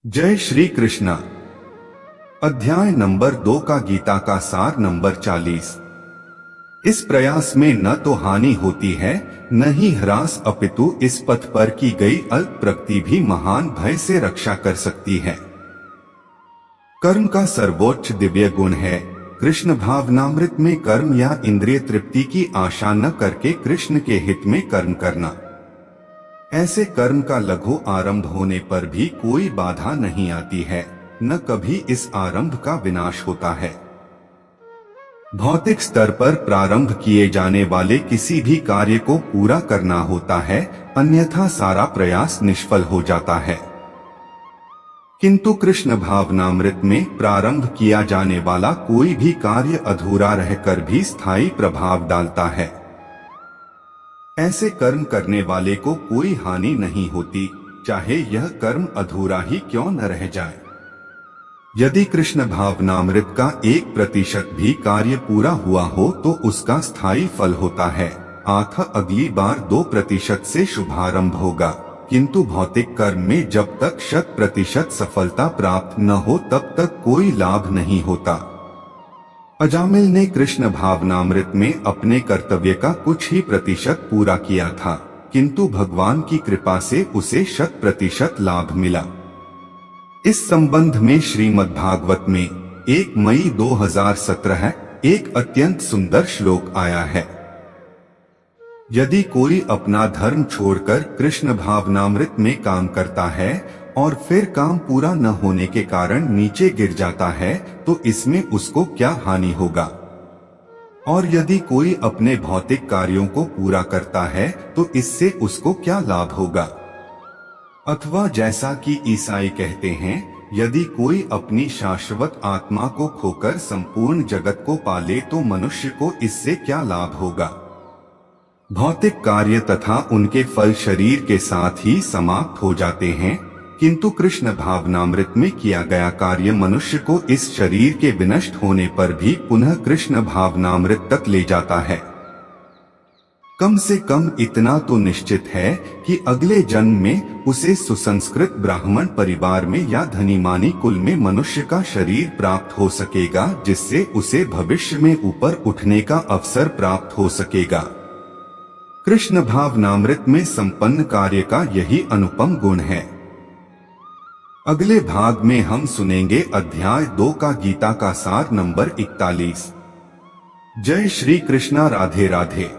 जय श्री कृष्णा। अध्याय नंबर 2 का गीता का सार नंबर 40। इस प्रयास में न तो हानि होती है न ही ह्रास, अपितु इस पथ पर की गई अल्प प्रगति भी महान भय से रक्षा कर सकती है। कर्म का सर्वोच्च दिव्य गुण है कृष्ण भावनामृत में कर्म या इंद्रिय तृप्ति की आशा न करके कृष्ण के हित में कर्म करना। ऐसे कर्म का लघु आरंभ होने पर भी कोई बाधा नहीं आती है, न कभी इस आरंभ का विनाश होता है। भौतिक स्तर पर प्रारंभ किए जाने वाले किसी भी कार्य को पूरा करना होता है, अन्यथा सारा प्रयास निष्फल हो जाता है। किंतु कृष्ण भावनामृत में प्रारंभ किया जाने वाला कोई भी कार्य अधूरा रहकर भी स्थायी प्रभाव डालता है। ऐसे कर्म करने वाले को कोई हानि नहीं होती, चाहे यह कर्म अधूरा ही क्यों न रह जाए। यदि कृष्ण भावनामृत का 1% भी कार्य पूरा हुआ हो तो उसका स्थायी फल होता है, अगली बार 2% से शुभारंभ होगा। किंतु भौतिक कर्म में जब तक 100% सफलता प्राप्त न हो तब तक कोई लाभ नहीं होता। अजामिल ने कृष्ण भावनामृत में अपने कर्तव्य का कुछ ही प्रतिशत पूरा किया था, किंतु भगवान की कृपा से उसे 100% लाभ मिला। इस संबंध में श्रीमद् भागवत में 1 मई 2017 एक अत्यंत सुंदर श्लोक आया है। यदि कोई अपना धर्म छोड़कर कृष्ण भावनामृत में काम करता है और फिर काम पूरा न होने के कारण नीचे गिर जाता है तो इसमें उसको क्या हानि होगा, और यदि कोई अपने भौतिक कार्यों को पूरा करता है तो इससे उसको क्या लाभ होगा। अथवा जैसा कि ईसाई कहते हैं, यदि कोई अपनी शाश्वत आत्मा को खोकर संपूर्ण जगत को पाले तो मनुष्य को इससे क्या लाभ होगा। भौतिक कार्य तथा उनके फल शरीर के साथ ही समाप्त हो जाते हैं, किंतु कृष्ण भावनामृत में किया गया कार्य मनुष्य को इस शरीर के विनष्ट होने पर भी पुनः कृष्ण भावनामृत तक ले जाता है। कम से कम इतना तो निश्चित है कि अगले जन्म में उसे सुसंस्कृत ब्राह्मण परिवार में या धनी मानी कुल में मनुष्य का शरीर प्राप्त हो सकेगा, जिससे उसे भविष्य में ऊपर उठने का अवसर प्राप्त हो सकेगा। कृष्ण भावनामृत में संपन्न कार्य का यही अनुपम गुण है। अगले भाग में हम सुनेंगे अध्याय 2 का गीता का सार नंबर 41। जय श्री कृष्णा। राधे राधे।